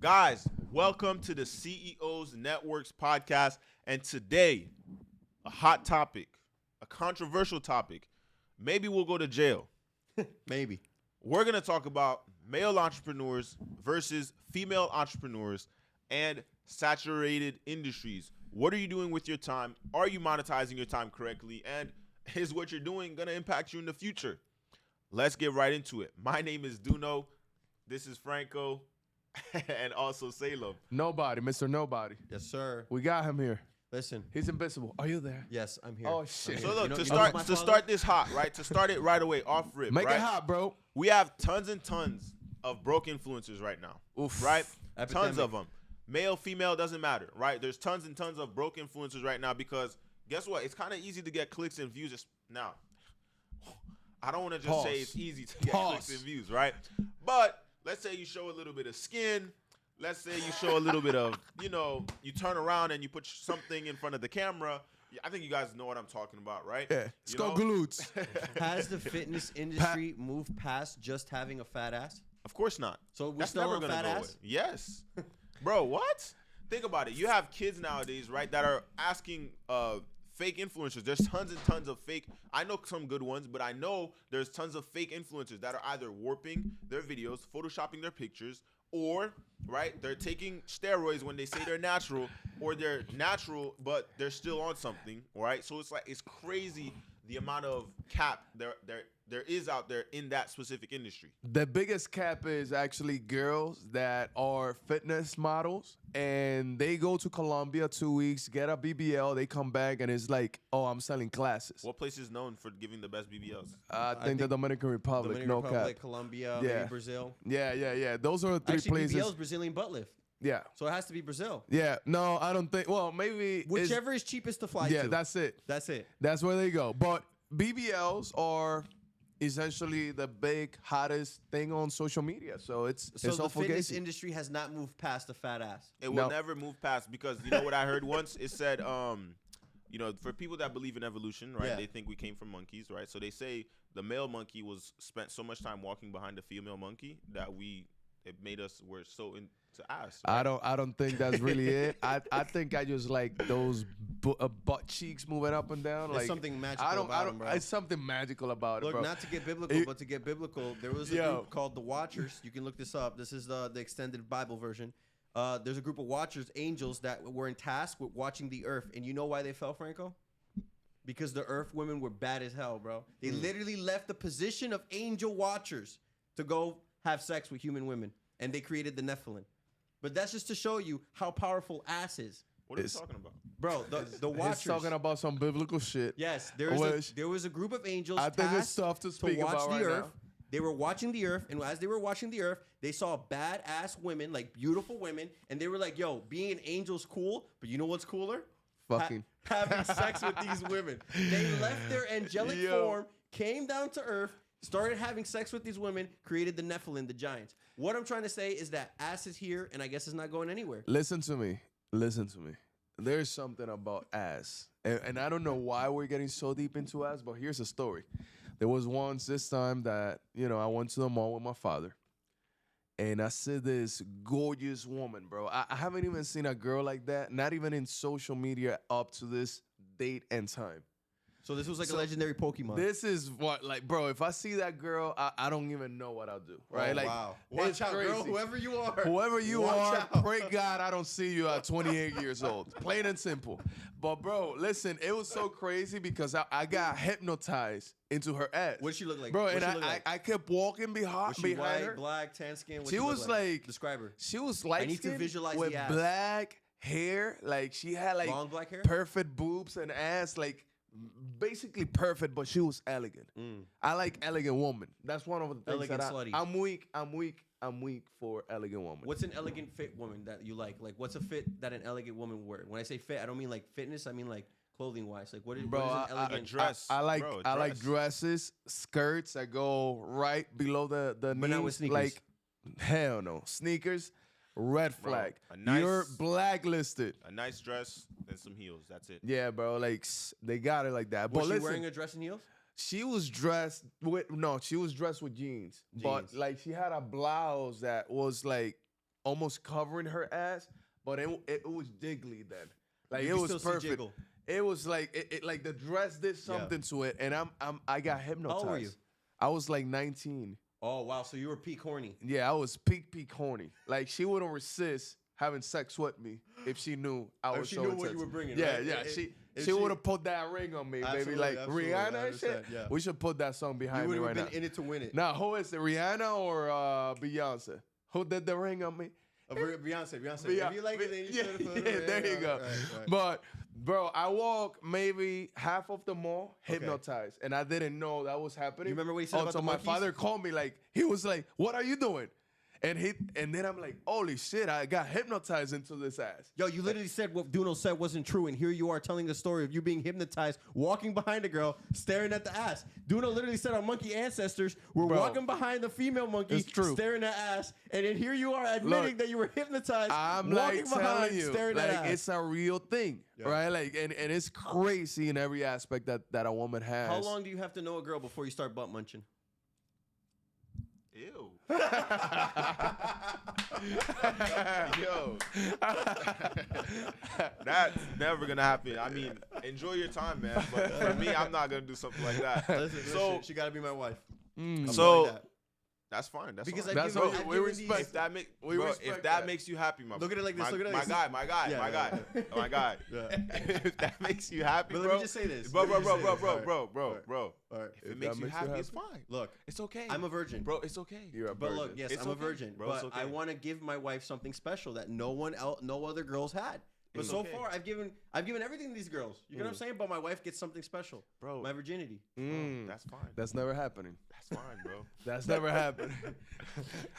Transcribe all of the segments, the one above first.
Guys, welcome to the CEOs Networks podcast. And today, a hot topic, a controversial topic. Maybe we'll go to jail. Maybe. We're going to talk about male entrepreneurs versus female entrepreneurs and saturated industries. What are you doing with your time? Are you monetizing your time correctly? And is what you're doing going to impact you in the future? Let's get right into it. My name is Duno. This is Franco. And also Salem. Nobody, Mr. Nobody. Yes, sir. We got him here. Listen. He's invisible. Are you there? Yes, I'm here. Oh, shit. So look, You know to start this hot, right? To start it right away, off rip, Make right? it hot, bro. We have tons and tons of broke influencers right now. Oof. Right? Epidemic. Tons of them. Male, female, doesn't matter, right? There's tons and tons of broke influencers right now because guess what? It's kind of easy to get clicks and views now. I don't want to just Pause. say it's easy to get Pause. clicks and views, right? But let's say you show a little bit of skin. Let's say you show a little bit of, you turn around and you put something in front of the camera. I think you guys know what I'm talking about, right? Yeah. You know? glutes. Has the fitness industry moved past just having a fat ass? Of course not. So we're That's still never on gonna fat go ass? away. Yes. Bro, what? Think about it. You have kids nowadays, right, that are asking fake influencers. There's tons and tons of fake. I know some good ones, but I know there's tons of fake influencers that are either warping their videos, photoshopping their pictures, or, right, they're taking steroids when they say they're natural, or they're natural, but they're still on something, right? So it's crazy the amount of cap there is out there in that specific industry. The biggest cap is actually girls that are fitness models, and they go to Colombia 2 weeks, get a BBL, they come back, and it's like, oh, I'm selling classes. What place is known for giving the best BBLs? I think the Dominican Republic, Dominican no Republic, cap. Colombia, Yeah. maybe Brazil. Yeah. Those are the three Actually, places. BBL is Brazilian butt lift. Yeah. So it has to be Brazil. Yeah. No, I don't think. Well, maybe. Whichever is cheapest to fly Yeah, to. that's it. That's it. That's where they go. But BBLs are essentially the big hottest thing on social media. So it's So the all fitness fugazi. industry has not moved past the fat ass. It will No. never move past because you know what I heard once? It said, for people that believe in evolution, right? Yeah. They think we came from monkeys, right? So they say the male monkey was spent so much time walking behind the female monkey that it made us we're so into ass. Right? I don't think that's really it. I think I just like those butt cheeks moving up and down. There's like something magical about them, bro. It's something magical about it, Look, bro. not to get biblical, but to get biblical, there was a Yo. group called the Watchers. You can look this up. This is the extended Bible version. There's a group of Watchers, angels, that were in task with watching the earth. And you know why they fell, Franco? Because the earth women were bad as hell, bro. They literally left the position of angel watchers to go have sex with human women. And they created the Nephilim. But that's just to show you how powerful ass is. What are you It's- talking about? Bro, the He's Watchers. talking about some biblical shit. Yes, Which- there was a group of angels I think it's tasked tough to speak watch about the right earth. now. They were watching the earth, and as they were watching the earth, they saw badass women, like beautiful women, and they were like, "Yo, being an angel's cool, but you know what's cooler? Fucking. Having sex with these women." They left their angelic Yo. form, came down to earth, started having sex with these women, created the Nephilim, the giants. What I'm trying to say is that ass is here, and I guess it's not going anywhere. Listen to me. There's something about ass. And I don't know why we're getting so deep into ass, but here's a story. There was once this time that, I went to the mall with my father. And I see this gorgeous woman, bro. I haven't even seen a girl like that, not even in social media up to this date and time. So this was like a legendary Pokemon. This is what, like, bro, if I see that girl, I don't even know what I'll do, right? Oh, like, wow. it's Watch out, girl, crazy. whoever you are. Whoever you Watch are, out. pray God I don't see you at 28 years old. Plain and simple. But, bro, listen, it was so crazy because I got hypnotized into her ass. What did she look like? Bro, What'd and she look like? I kept walking behind Was she white, her. black, tan skin? What'd She look was like- Describe her. She was light need to visualize with the ass. black hair. Like, she had, like, Long black hair? perfect boobs and ass, like, basically perfect, but she was elegant. I like elegant woman. That's one of the things Elegant that slutty. I'm weak for elegant woman. What's an elegant fit woman that you like? Like, what's a fit that an elegant woman wear? When I say fit, I don't mean like fitness. I mean like clothing wise. Like, what is, Bro, what is an I- elegant dress. I like Bro, I like dress. dresses, skirts that go right below the But knees. not with sneakers. Like, hell no, sneakers. Red Bro, flag. a nice- You're blacklisted. A nice dress and some heels. That's it. Yeah, bro. Like they got it like that. Was but she listen, wearing a dress and heels? she was dressed with she was dressed with jeans. But Jeans. like she had a blouse that was like almost covering her ass, but it was jiggly then. Like You it can was still see perfect. jiggle. It was like it like the dress did something to it, and I got hypnotized. How old were you? I was like 19. Oh wow, so you were peak horny. Yeah, I was peak horny. Like she wouldn't resist having sex with me if she knew I Or was she so knew what intense. you were bringing, Yeah, right? yeah. If She would have put that ring on me, baby. Absolutely, Like absolutely, Rihanna I and shit. understand, yeah. We should put that song You behind would me have right been now. in it to win it. Now, who is it? Rihanna or Beyonce? Who did the ring on me? Beyonce. If you like it, then you should have put it. There you go. Right. But bro, I walked maybe half of the mall hypnotized, and I didn't know that was happening. You remember what he said about until the my monkeys? father called me. Like he was like, "What are you doing?" And then I'm like, "Holy shit! I got hypnotized into this ass." Yo, you literally said what Duno said wasn't true, and here you are telling the story of you being hypnotized, walking behind a girl, staring at the ass. Duno literally said our monkey ancestors were Bro, walking behind the female monkey, it's true. staring at ass, and then here you are admitting Look, that you were hypnotized, I'm walking like behind, telling you, staring like at ass. it's a real thing, right? Like, and it's crazy in every aspect that a woman has. How long do you have to know a girl before you start butt munching? Ew. Yo, That's never gonna happen. I mean, enjoy your time, man. But for me, I'm not gonna do something like that. Listen, she gotta be my wife. I'm So like that. that's fine. That's Because fine. I've That's given, what I've we given respect. these- If that make We bro, respect if that that. makes you happy, my Look at it like this, my, look at it my like guy, this. my guy, Yeah, my yeah, guy, yeah. my guy. Yeah. If that makes you happy, But bro. let me just say this. Bro, Let me bro, just bro, say bro, this. bro, All right. bro, All right. bro. All right. If it makes you happy, it's fine. Look, It's okay. I'm a virgin. Bro, it's okay. You're a But virgin. look, yes, It's I'm okay, a virgin. bro, it's But okay. I want to give my wife something special that no other girls had. But It's so okay. far, I've given everything to these girls. You know what I'm saying? But my wife gets something special. Bro. My virginity. That's fine. That's never happening. That's fine, bro. That's never happening.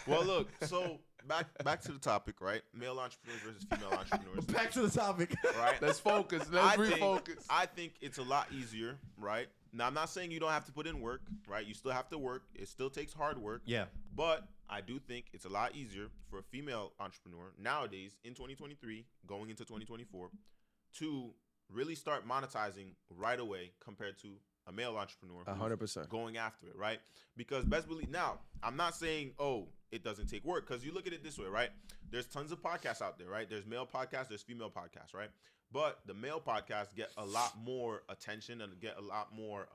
Well, look. So back to the topic, right? Male entrepreneurs versus female entrepreneurs. Back to the topic. Right. Let's focus. Let's think- refocus. I think it's a lot easier, right? Now, I'm not saying you don't have to put in work, right? You still have to work. It still takes hard work. Yeah. But I do think it's a lot easier for a female entrepreneur nowadays in 2023, going into 2024, to really start monetizing right away compared to a male entrepreneur who's 100%. going after it, right? Because best believe now, I'm not saying, oh, it doesn't take work, because you look at it this way, right? There's tons of podcasts out there, right? There's male podcasts, there's female podcasts, right? But the male podcasts get a lot more attention and get a lot more,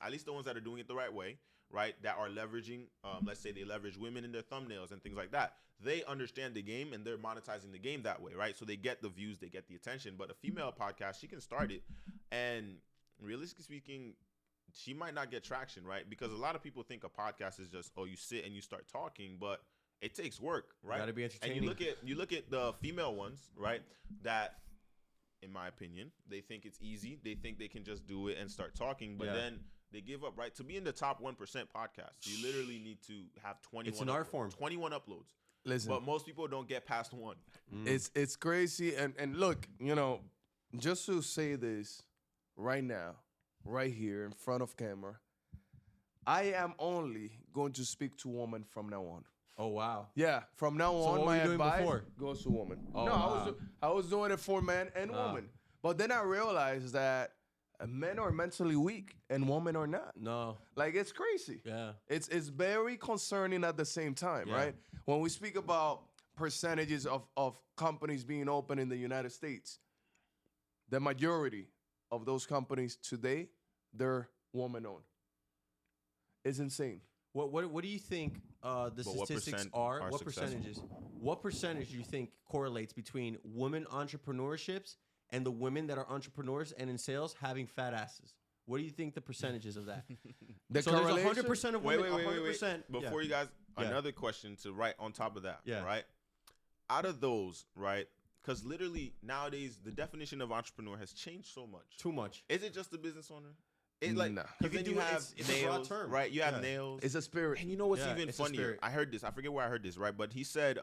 at least the ones that are doing it the right way, right? That are leveraging, let's say they leverage women in their thumbnails and things like that. They understand the game and they're monetizing the game that way, right? So they get the views, they get the attention. But a female podcast, she can start it, and realistically speaking, she might not get traction, right? Because a lot of people think a podcast is just, oh, you sit and you start talking, but it takes work, right? Gotta be entertaining. And you look at the female ones, right? That, in my opinion, they think it's easy. They think they can just do it and start talking, but then they give up, right? To be in the top 1% podcast, you literally need to have 21. It's an art form. 21 uploads. Listen, But most people don't get past one. it's crazy. And look, just to say this right now, right here in front of camera, I am only going to speak to women from now on. Oh wow. Yeah, from now So on, what my were you doing advice before? goes to women. Oh, no, wow. I was doing it for men and women. But then I realized that men are mentally weak and women are not. No. Like, it's crazy. Yeah. It's very concerning at the same time, Yeah. right? When we speak about percentages of companies being open in the United States, the majority of those companies today, they're woman-owned. It's insane. What do you think the But what statistics percent are? are What successful? percentages? What percentage do you think correlates between women entrepreneurships and the women that are entrepreneurs and in sales having fat asses? What do you think the percentages of that? The So there's correlation- 100% of Wait, women. wait. 100%. Before you guys, Yeah. another question to right on top of that, Yeah. right? Out of those, right? Because literally nowadays the definition of entrepreneur has changed so much. Too much. Is it just a business owner? It's like Nah. because You then can you do it- have it's a broad nails, term. right? You have Yeah. nails. It's a spirit. And you know what's Yeah, even it's a funnier? spirit. I heard this. I forget where I heard this, right? But he said,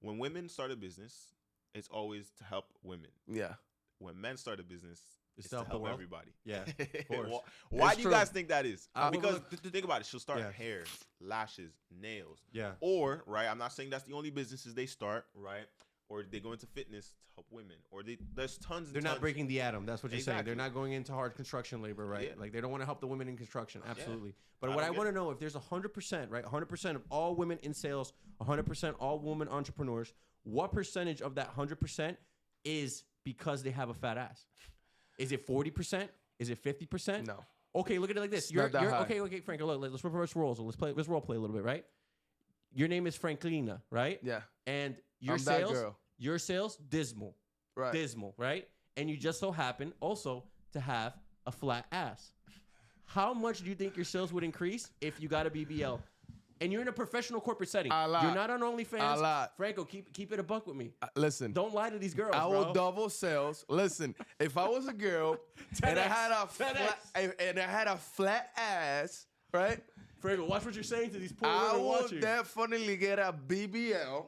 when women start a business, it's always to help women. Yeah. When men start a business, it's to to help the help world? everybody. Yeah, of course. Why It's do you true. guys think that is? Well, Because look, think about it. She'll start Yeah. hair, lashes, nails. Yeah. Or, right, I'm not saying that's the only businesses they start, right? or they go into fitness to help women, or there's tons. They're not breaking the atom. That's what you're saying. They're Exactly. not going into hard construction labor, right? Yeah. Like they don't want to help the women in construction. Absolutely. But I what I don't want get to know, if there's 100%, right? 100% of all women in sales, 100% all women entrepreneurs, what percentage of that 100% is because they have a fat ass? Is it 40%? Is it 50%? No. Okay, look at it like this. It's not that high. Okay, Franco. Look, let's reverse roles. Let's role play a little bit, right? Your name is Franklina, right? Yeah. And your I'm that sales, girl. your sales, dismal. Right. Dismal, right? And you just so happen also to have a flat ass. How much do you think your sales would increase if you got a BBL? And you're in a professional corporate setting. A lot. You're not on OnlyFans. A lot. Franco, keep it a buck with me. Listen. Don't lie to these girls, I bro. will double sales. Listen, if I was a girl and I 10X, had a 10X. flat ass, right? Franco, watch what you're saying to these poor I women will watching. definitely get a BBL,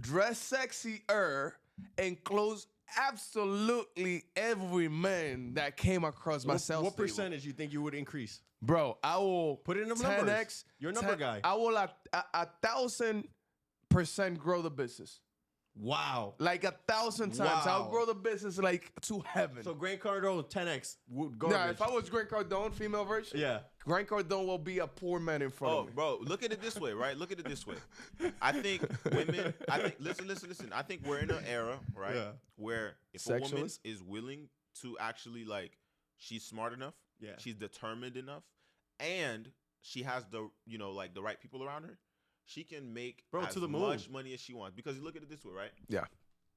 dress sexier, and close absolutely every man that came across my sales What table. percentage you think you would increase? Bro, I will Put it in the 10x. numbers. You're a number guy. I will 1,000% grow the business. Wow. Like 1,000 times. Wow. I'll grow the business like to heaven. So Grant Cardone 10x would go. Nah, if I was Grant Cardone, female version, Yeah. Grant Cardone will be a poor man in front Oh, of me. bro, look at it this way, right? Look at it this way. I think women. Listen. I think we're in an era, right, Yeah. where if a woman Sexualist? is willing to actually like, she's smart enough, Yeah. she's determined enough, and she has the like the right people around her, she can make Bro, as to the moon. much money as she wants. Because you look at it this way, right? Yeah.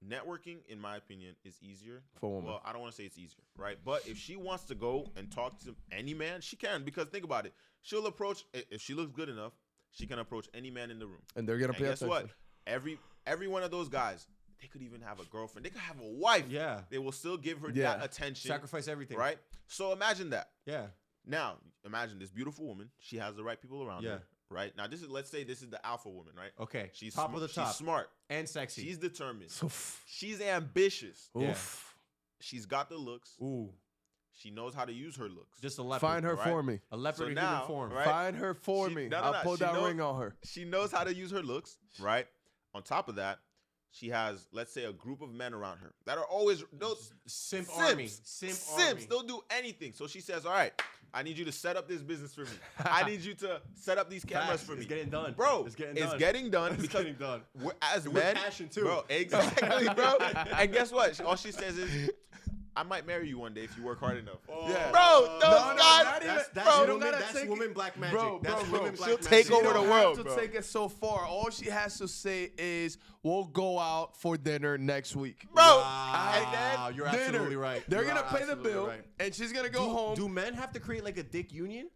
Networking, in my opinion, is easier For a woman. Well, I don't want to say it's easier, right? But if she wants to go and talk to any man, she can. Because think about it, she'll approach. If she looks good enough, she can approach any man in the room. And they're gonna And pay guess attention. what? Every one of those guys, they could even have a girlfriend. They could have a wife. Yeah. They will still give her Yeah. that attention. Sacrifice everything. Right? So imagine that. Yeah. Now, imagine this beautiful woman. She has the right people around Yeah. her. Right? Now, let's say this is the alpha woman, right? Okay. She's top of the top. She's smart. And sexy. She's determined. Oof. She's ambitious. Yeah. Oof. She's got the looks. Ooh. She knows how to use her looks. Just a leopard. Find her right? for me. A leopard So in now, human form. right? Find her for She- me. no, no, I'll no, put she that knows- ring on her. She knows how to use her looks, right? On top of that, she has, let's say, a group of men around her that are always those Simp simps. army. Simp army. They'll do anything. So she says, "All right, I need you to set up this business for me. I need you to set up these cameras Facts. for me." It's getting done. Bro. It's getting It's done. getting done It's because getting done. as With men, passion, too. bro. Exactly, bro. And guess what? All she says is, "I might marry you one day if you work hard enough." Yeah. Bro, those no, guys, not even- That's bro, you don't woman, gotta that's take woman it- black magic. Bro, That's bro, woman bro. black She'll magic. take She over don't the have world, to bro. take it so far. All she has to say is, "We'll go out for dinner next week." bro. Wow, you're Dinner. absolutely right. They're You gonna are pay the absolutely bill, right. and she's gonna go home. Do men have to create like a dick union?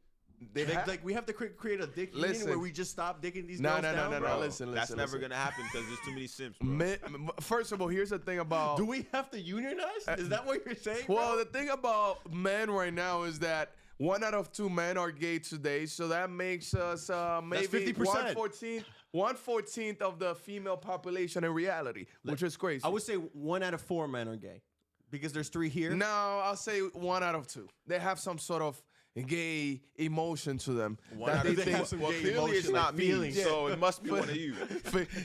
They Like, have- like we have to create a dick union Listen. where we just stop dicking these No, girls no, no, down? no, no. Bro, Listen, that's listen, never listen. gonna happen because there's too many simps, bro. First of all, here's the thing about. Do we have to unionize? Is that what you're saying? Well, bro? the thing about men right now is that 1 out of 2 men are gay today, so that makes us maybe 50%. 1/14th of the female population in reality, which is crazy. I would say 1 out of 4 men are gay because there's 3 here. No, I'll say 1 out of 2. They have some sort of gay emotion to them. One that out they of they think. have some well, gay clearly it's emotion, not like me, feelings. so it must be one of you.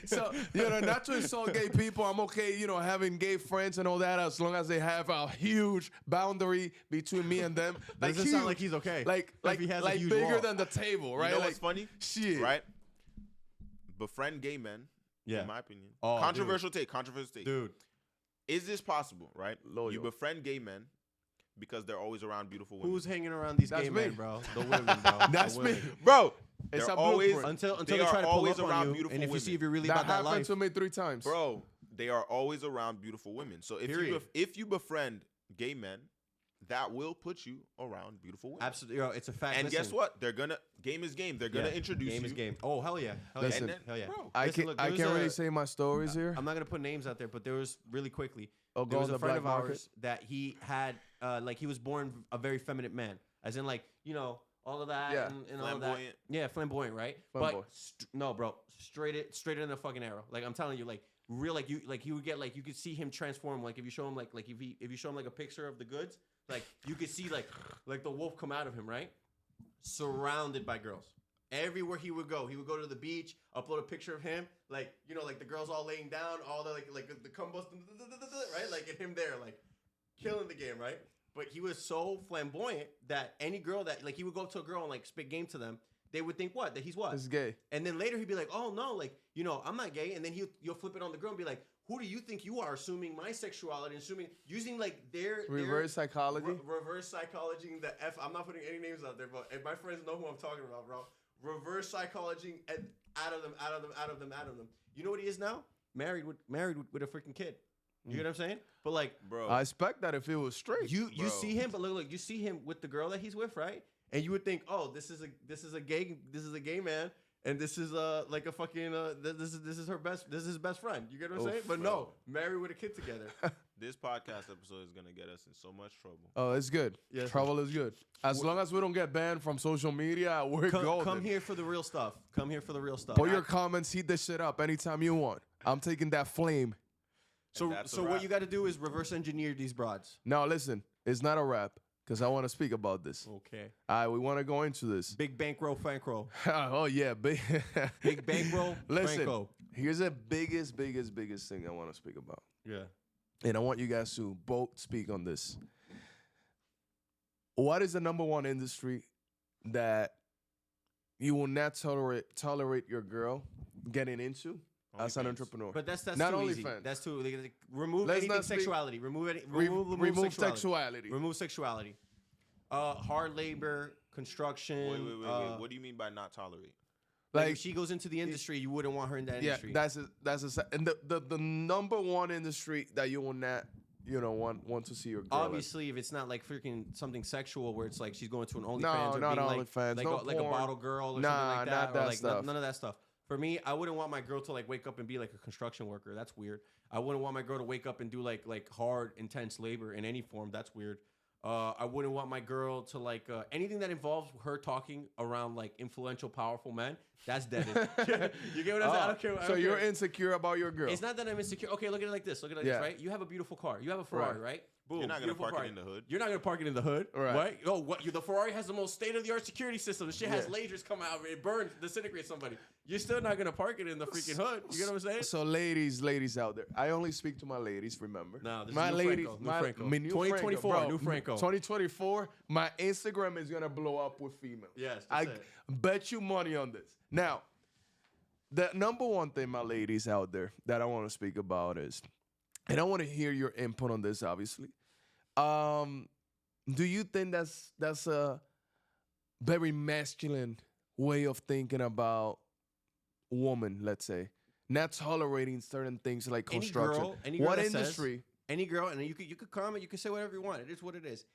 So, not to insult gay people. I'm okay, having gay friends and all that, as long as they have a huge boundary between me and them. Doesn't huge. sound like he's okay. Like, If he has a huge bigger wall. than the table, right? You know like, what's funny? Shit. Right? Befriend gay men, Yeah. in my opinion. Oh, Controversial take. Dude, Is this possible, right? Loyal. You befriend gay men because they're always around beautiful women. who's hanging around these That's gay me. men, bro? The women, bro. That's The me. women. Bro, It's they're a always blueprint. Until they they are try to pull always up around on you, beautiful and if you women. see if you're really That about that happened life. to me 3 times. Bro, they are always around beautiful women. So Period. if you befriend gay men, that will put you around beautiful women. Absolutely, yo, it's a fact. And guess Listen. what? Game is game. They're gonna Yeah, introduce game you. is game. Oh hell yeah, hell Listen, yeah, hell yeah. bro, I Listen, can't, look, I there can't was really a- say my stories here. I'm not gonna put names out there, but there was really quickly. Oh, There go was on a the friend black of market? ours that he had, like he was born a very feminine man, as in like all of that Yeah. and all of that. Flamboyant. Yeah, flamboyant, right? Flamboyant. But no, bro, straight in the fucking arrow. Like I'm telling you, like real, like he would get like you could see him transform. Like if you show him like if you show him like a picture of the goods, like you could see like the wolf come out of him, right? Surrounded by girls. Everywhere he would go to the beach, upload a picture of him, like, you know, like the girls all laying down, all the like the combustion, right? Like, and him there, like, killing the game, right? But he was so flamboyant that any girl that, like, he would go up to a girl and, like, spit game to them, they would think what? That he's what? He's gay. And then later he'd be like, oh, no, like, you know, I'm not gay. And then you'll flip it on the girl and be like, who do you think you are, assuming my sexuality, using, like, Reverse psychology? Reverse psychology, I'm not putting any names out there, but if my friends know who I'm talking about, bro. Reverse psychology out of them. You know what he is now? Married with a freaking kid. You get what I'm saying? But like, bro, I expect that if it was straight. You see him, but look, you see him with the girl that he's with, right? And you would think, oh, this is a gay man, and this is like a fucking this is his best friend. You get what I'm saying? But no, married with a kid together. This podcast episode is gonna get us in so much trouble. Oh, it's good. Yes. Trouble is good. As long as we don't get banned from social media, we're golden. Come here for the real stuff. Put your comments, heat this shit up anytime you want. I'm taking that flame. So what you got to do is reverse engineer these broads. Now listen, it's not a rap because I want to speak about this. Okay. All right, we want to go into this. Big bankroll, Franco. Oh yeah, big bankroll. Listen, Franco. here's the biggest thing I want to speak about. Yeah. And I want you guys to both speak on this. What is the number one industry that you will not tolerate your girl getting into as an entrepreneur? But that's not too only easy. fans. That's too remove Let's anything not speak- sexuality. Remove sexuality. Remove sexuality. Hard labor, construction. Wait. What do you mean by not tolerate? Like if she goes into the industry, you wouldn't want her in that industry. And the number one industry that you will not, want to see your girl. Obviously, if it's not like freaking something sexual where it's like she's going to an OnlyFans No, or not being OnlyFans, like a bottle girl or something like that, not that or like stuff. none of that stuff. For me, I wouldn't want my girl to like wake up and be like a construction worker. That's weird. I wouldn't want my girl to wake up and do like hard, intense labor in any form. That's weird. I wouldn't want my girl to like anything that involves her talking around like influential, powerful men. That's dead. You get what I'm saying? I don't care. So you're insecure about your girl. It's not that I'm insecure. Okay, look at it like this. Look at it like this, right? You have a beautiful car. You have a Ferrari, right? Boom. You're not gonna beautiful park car. it in the hood. You're not gonna park it in the hood, right? Oh, what? The Ferrari has the most state-of-the-art security system. The shit has lasers come out. It burns, disintegrates somebody. You're still not gonna park it in the freaking hood. You get what I'm saying? So ladies out there, I only speak to my ladies. Remember, no, this my is ladies, New Franco. my new 2024, Franco, bro. new Franco. 2024, my Instagram is gonna blow up with females. Yes, I bet you money on this. Now, the number one thing, my ladies out there, that I want to speak about is, and I want to hear your input on this, obviously. Do you think that's a very masculine way of thinking about woman, let's say, not tolerating certain things like construction? Any girl what that industry? Any girl, and you could comment, you can say whatever you want. It is what it is.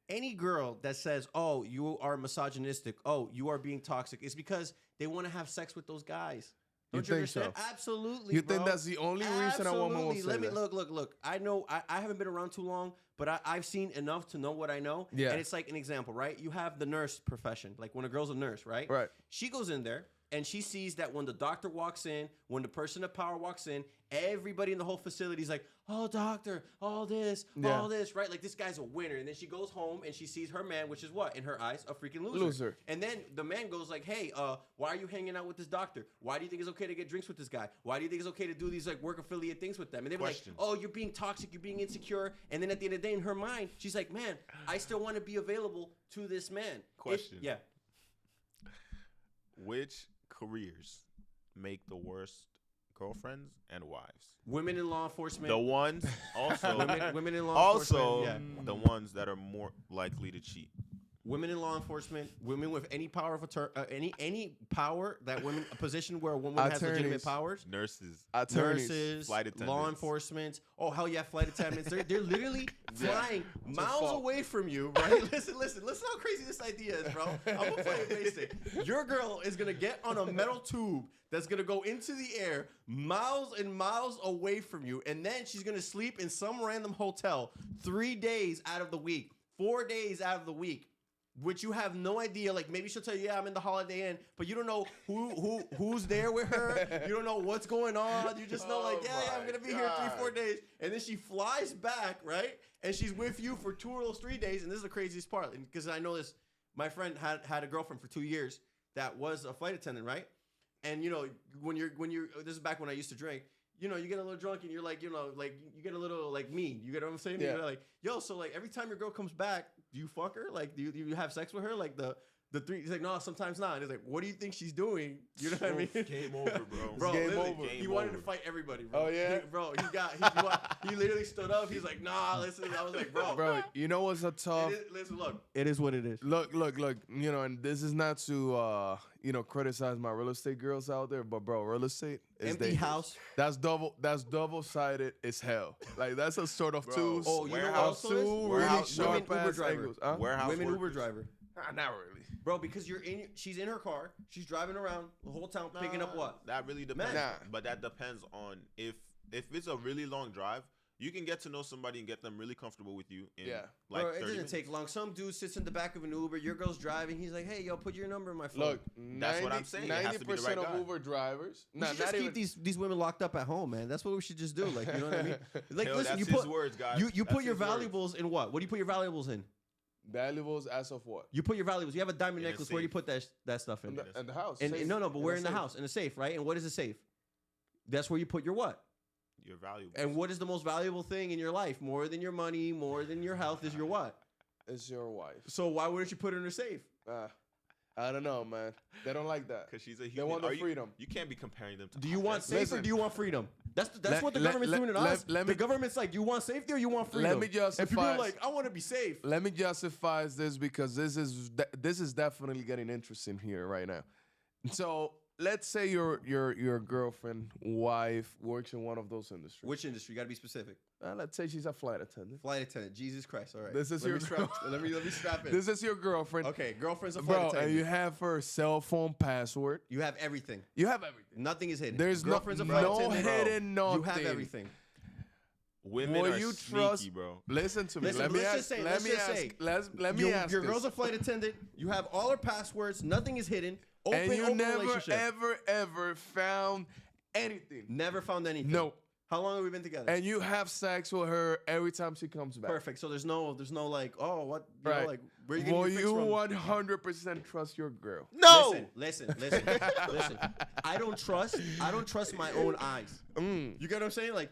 Any girl that says, "Oh, you are misogynistic," "Oh, you are being toxic," is because they want to have sex with those guys. Don't you understand? So? Absolutely. You bro. think that's the only reason a woman will say Let me that? look. I know I haven't been around too long, but I've seen enough to know what I know. Yeah. And it's like an example, right? You have the nurse profession, like when a girl's a nurse, right? Right. She goes in there and she sees that when the doctor walks in, when the person of power walks in, everybody in the whole facility is like, "Oh, doctor, all this, right?" Like, this guy's a winner. And then she goes home and she sees her man, which is what? In her eyes, a freaking loser. And then the man goes like, "Hey, why are you hanging out with this doctor? Why do you think it's okay to get drinks with this guy? Why do you think it's okay to do these like work affiliate things with them?" And they're like, "Oh, you're being toxic, you're being insecure." And then at the end of the day, in her mind, she's like, "Man, I still want to be available to this man." Question. Yeah. Which careers make the worst girlfriends and wives? Women in law enforcement. The ones also women in law also enforcement. the ones that are more likely to cheat. Women in law enforcement, women with any power of any power that women a position where a woman has legitimate powers. Nurses, Nurses, flight attendants, law enforcement. Oh hell yeah, flight attendants. They're literally flying miles away from you, right? Listen how crazy this idea is, bro. I'm gonna play it basic. Your girl is gonna get on a metal tube that's gonna go into the air miles and miles away from you, and then she's gonna sleep in some random hotel 3 days out of the week, 4 days out of the week. Which you have no idea. Like, maybe she'll tell you, "Yeah, I'm in the Holiday Inn," but you don't know who's there with her. You don't know what's going on. You just know, like, yeah, I'm gonna be here 3-4 days, and then she flies back, right? And she's with you for 2 or 3 days. And this is the craziest part, because I know this. My friend had a girlfriend for 2 years, that was a flight attendant, right? And you know, when you're this is back when I used to drink. You know, you get a little drunk and you're like, you know, like you get a little like mean. You get what I'm saying? Yeah. You're like, yo, so like every time your girl comes back, do you fuck her? Like, do you have sex with her? Like the three. He's like, no, sometimes not. And he's like, what do you think she's doing? You know what I mean? Game over, bro. Bro, Game literally, over. he wanted to fight everybody, bro. Oh, yeah? He literally stood up. He's like, nah, listen. I was like, Bro, you know what's a tough? Listen, look. It is what it is. Look. You know, and this is not to criticize my real estate girls out there, but bro, real estate is Empty dangerous. house. That's double-sided as hell. Like that's a sort of Bro, two. Oh, you know what warehouse- also is? two really warehouse- sharp women Uber ass driver. angles. Huh? Warehouse Women Uber workers. driver. Not really. Bro, because she's in her car. She's driving around the whole town picking up what? That really depends. Nah. But that depends on if it's a really long drive, you can get to know somebody and get them really comfortable with you in Yeah. like Bro, it 30 doesn't minutes. take long. Some dude sits in the back of an Uber. Your girl's driving. He's like, hey, yo, put your number in my phone. Look, That's what I'm saying. It has to be the right 90% of guy. Uber drivers. we Nah, should just not keep even. these women locked up at home, man. That's what we should just do. Like, you know what I mean? Like, Yo, listen, that's you his put words, guys. you That's put your his words. valuables in what? What do you put your valuables in? Valuables as of what? You put your valuables. You have a diamond In a necklace. Where do you safe. put that stuff in? In the house. And Safe. no, but we're a in the safe. house in a safe, right? And what is a safe? That's where you put your what? Your valuables. And what is the most valuable thing in your life? More than your money, more than your health, is your what? It's your wife. So why wouldn't you put her in a safe? I don't know, man. They don't like that. Because she's a They human. want the Are you- freedom. You can't be comparing them to Do you want objects. safe or Listen. do you want freedom? That's Let- what the let- government's let- doing to let- us. let The me- government's like, do you want safety or you want freedom? me And people justify- are like, I want to be safe. Let me justify this because this is definitely getting interesting here right now. So let's say your girlfriend, wife works in one of those industries. Which industry? You got to be specific. Let's say she's a flight attendant. Flight attendant. Jesus Christ. All right. This is let your me strap, let me strap in. This is your girlfriend. Okay, girlfriend's a flight Bro, attendant. and you have her cell phone password. You have everything. You have everything. Nothing is hidden. There's girlfriend's a no flight attendant. hidden nothing. You have everything. Women Will are you sneaky, trust- bro. Listen to me. Listen, let me let's ask. just say- let let's me just ask. say Let me ask. Your this. girl's a flight attendant. You have all her passwords. Nothing is hidden. Open, and you open never, relationship. ever found anything. Never found anything. No. How long have we been together? And you have sex with her every time she comes back. Perfect. So there's no like, oh, what? You Right. know, like, where are you getting Will your fix you from? 100% trust your girl? No. Listen. I don't trust my own eyes. You get what I'm saying? Like,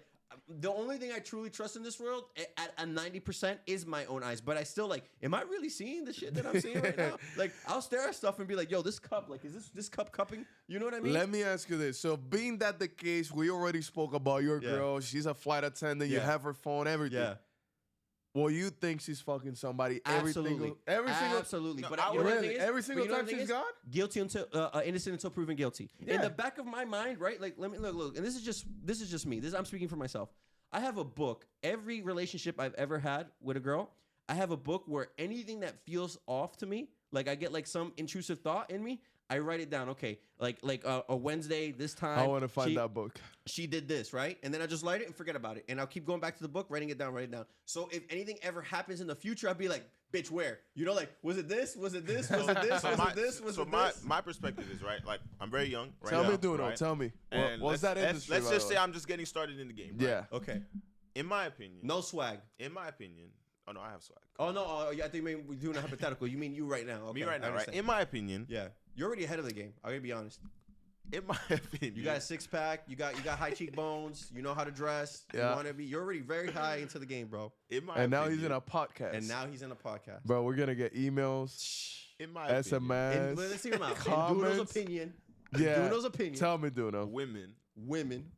the only thing I truly trust in this world at a 90% is my own eyes. But I still like, am I really seeing the shit that I'm seeing right now? Like, I'll stare at stuff and be like, yo, this cup, like, is this cup cupping? You know what I mean? Let me ask you this. So, being that the case, we already spoke about your Yeah. girl. She's a flight attendant. You Yeah. have her phone, everything. Yeah. Well, you think she's fucking somebody Absolutely. every single Absolutely. No, But I you know what the really? thing is? Every But single you know time what the thing she's is? gone? Guilty until innocent until proven guilty. In Yeah. the back of my mind, right? Like, let me look. And this is just me. I'm speaking for myself. I have a book. Every relationship I've ever had with a girl, I have a book where anything that feels off to me, like I get like some intrusive thought in me, I write it down. Okay, like a Wednesday this time. I want to find that book. She did this, right? And then I just write it and forget about it. And I'll keep going back to the book, writing it down. So if anything ever happens in the future, I'll be like, bitch, where? You know, like, was it this? Was it this? Was it this? Was it this? Was it this? My perspective is right. Like I'm very young. Right Tell now, me, Duno. right? Tell me. And What's that industry? Let's by just the say way? I'm just getting started in the game. Right? Yeah. Okay. In my opinion. No swag. In my opinion. Oh no, I have swag. Oh, no. I think maybe we're doing a hypothetical. You mean you right now. Okay, Me right I now, right? understand. In my opinion. Yeah. You're already ahead of the game. I'm going to be honest. In my opinion. You got a six-pack. You got high cheekbones. You know how to dress. Yeah. You're already very high into the game, bro. In my And now he's opinion- in a podcast. And now he's in a podcast. Bro, we're gonna get emails, in my opinion, And, SMS. let's hear him out. In Duno's Comments. opinion. Yeah. Duno's opinion. Tell me, Duno. women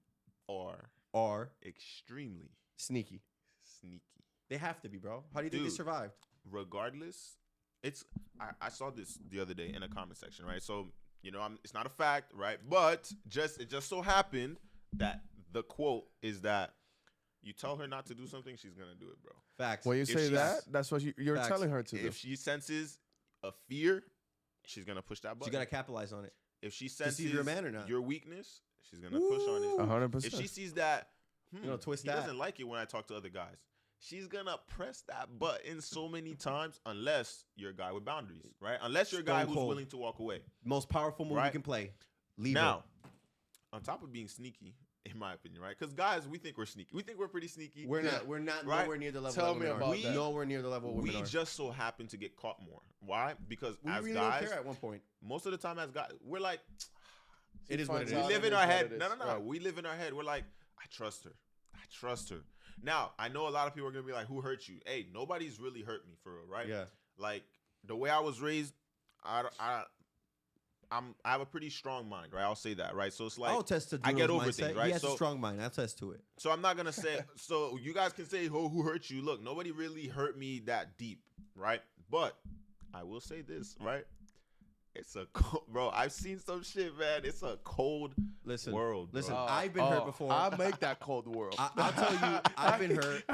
are are extremely sneaky. sneaky. They have to be, bro. How do you think they Dude. survived? Regardless, I saw this the other day in a comment section, right? So it's not a fact, right? But it just so happened that the quote is that you tell her not to do something, she's gonna do it, bro. Facts. When you If say she's- that, that's what you're Facts. telling her to do. If she senses a fear, she's gonna push that You button. got to capitalize on it. If she see senses if you're a man or not. your weakness, she's gonna push on it. 100%. If she sees that, twist he that. doesn't like it when I talk to other guys, she's gonna press that button so many times unless you're a guy with boundaries, right? Unless you're a guy Stone who's cold. willing to walk away. Most powerful move you Right. can play. Leave Now, on top of being sneaky, in my opinion, right? Because guys, we think we're sneaky. We think we're pretty sneaky. We're not. We're not Right? nowhere near the level. Tell that me women about are. that. Nowhere near the level women We are. just so happen to get caught more. Why? Because We as really guys, don't care at one point. most of the time as guys, we're like, It is what it finds is. we out live it in is our what head. it is. No. Right. We live in our head. We're like, I trust her. I trust her. Now, I know a lot of people are gonna be like, who hurt you? Hey, nobody's really hurt me for real, right? Yeah. Like the way I was raised, I have a pretty strong mind, right? I'll say that, right? So it's like I'll attest to I get Duno's over mindset. things, right? He has So- a strong mind. I'll attest to it. So I'm not gonna say. So you guys can say, "Oh, who hurt you?" Look, nobody really hurt me that deep, right? But I will say this, right? It's a bro. I've seen some shit, man. It's a cold Listen, world. Bro. listen. I've been hurt before. I make that cold world. I'll tell you, I've been hurt.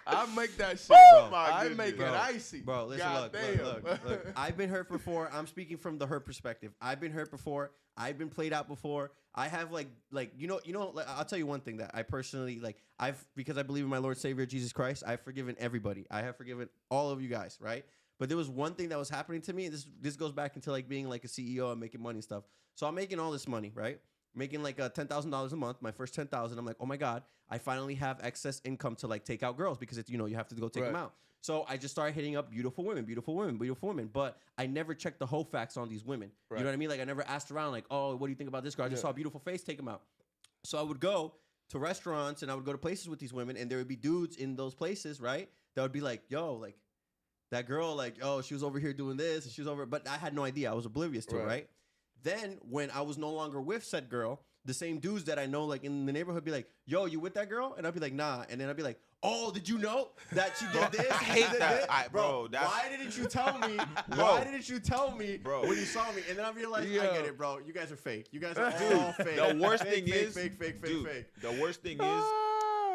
I make that shit. Oh, my I goodness. make it Bro, icy. Bro, listen, God look. I've been hurt before. I'm speaking from the hurt perspective. I've been hurt before. I've been played out before. I have like you know. Like, I'll tell you one thing that I personally like. Because I believe in my Lord Savior Jesus Christ. I've forgiven everybody. I have forgiven all of you guys, right? But there was one thing that was happening to me. And this goes back into like being like a CEO and making money and stuff. So I'm making all this money, right? Making like $10,000 a month. My first 10,000. I'm like, oh my god, I finally have excess income to like take out girls because it's you have to go take them out. So I just started hitting up beautiful women. But I never checked the whole facts on these women. Right. You know what I mean? Like I never asked around like, oh, what do you think about this girl? I just saw a beautiful face, take them out. So I would go to restaurants and I would go to places with these women and there would be dudes in those places, right? That would be like, yo, like that girl, like, oh, she was over here doing this and she was over, but I had no idea. I was oblivious to it, right? Then when I was no longer with said girl, the same dudes that I know like in the neighborhood be like, yo, you with that girl? And I'd be like, nah. And then I'd be like, oh, did you know that she did this? I hate that. Bro, why didn't you tell me? Bro. Why didn't you tell me Bro. when you saw me? And then I realized, I get it, bro. You guys are fake. You guys are all fake. The worst Fake, thing fake, is, fake. dude, the worst thing is,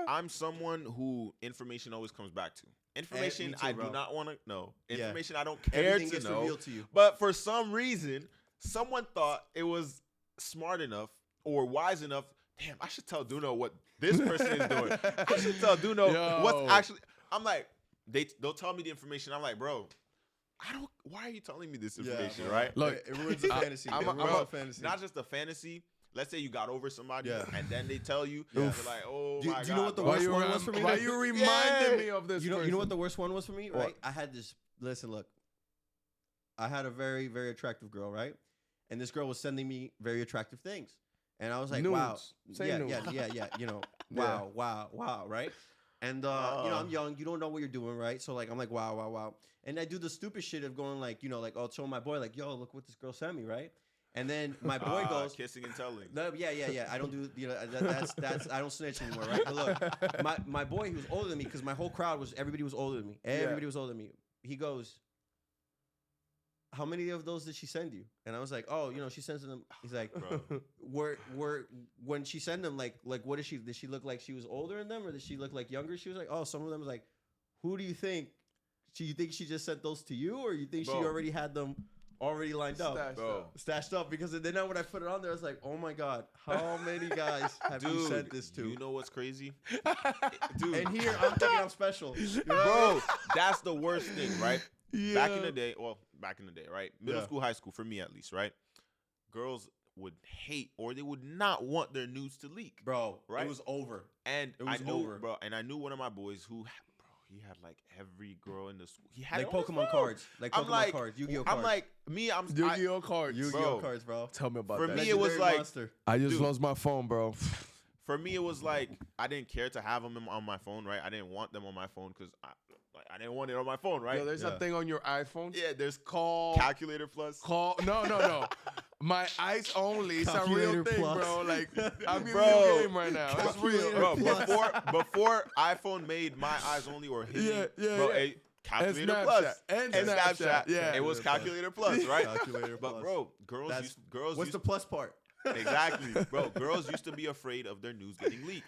I'm someone who information always comes back to. Information Me too, I bro. do not want to know. Yeah. Information I don't care Everything to gets know. revealed to you. But for some reason, someone thought it was smart enough or wise enough. Damn, I should tell Duno what this person is doing. I should tell Duno what's actually. I'm like, they'll tell me the information. I'm like, bro, I don't. Why are you telling me this information, bro. right? Look, it ruins the fantasy. I'm It ruins a- the fantasy. Not just the fantasy. Let's say you got over somebody, Yeah. and then they tell you, Yeah. you're like, oh Do my you god. know what the bro. worst one was for me? Why you reminding Yeah. me of this? You know person? what the worst one was for me, What? right? I had this. Listen, look. I had a very, very attractive girl, right? And this girl was sending me very attractive things, and I was like, wow, Nudes. Say nudes. yeah. You know, wow, right? And I'm young. You don't know what you're doing, right? So like, I'm like, wow. And I do the stupid shit of going like, like, I'll show my boy like, yo, look what this girl sent me, right? And then my boy goes, kissing and telling. no, yeah. I don't do, that's I don't snitch anymore, right? But look, my boy, he was older than me because my whole crowd everybody was older than me. Everybody was older than me. He goes, how many of those did she send you? And I was like, oh, she sends them. He's like, Bro. when she sent them, like what did she look like she was older than them or did she look like younger? She was like, oh, some of them was like, who do you think? You think she just sent those to you or you think Bro. she already had them already lined up? Stashed Bro. up. Stashed up because then when I put it on there, I was like, oh my God, how many guys have you sent this to? You know what's crazy? Dude. And here, I'm thinking I'm special. You know what I Bro, mean? that's the worst thing, right? Yeah. Back in the day, right? Middle Yeah. school, high school, for me at least, right? Girls would hate or they would not want their nudes to leak. Bro, Right? it was over. And It was I knew, over. bro, and I knew one of my boys who, he had like every girl in the school. He had Like it on his Pokemon phone. cards. Like I'm Pokemon like, cards. Yu-Gi-Oh cards. I'm like, me, I- Yu-Gi-Oh cards. Yu-Gi-Oh bro. cards, bro. Tell me about For that. me, it was Legendary like- monster. I just Dude. lost my phone, bro. for me, it was like I didn't care to have them on my phone, right? I didn't want them on my phone because I didn't want it on my phone, right? Yo, there's Yeah. a thing on your iPhone. Yeah, there's Call. Calculator Plus. No. My eyes only. It's a real Calculator thing, Plus. bro. Like I'm in Bro. real game right now. It's real. Calculator Bro, Plus. before iPhone made my eyes only or hidden, Yeah, bro, yeah. a Calculator Snapchat. Plus And and Snapchat. Snapchat. Yeah. it was Calculator Plus, right? Calculator But Plus. bro, girls What's used the plus part? exactly, bro. Girls used to be afraid of their news getting leaked.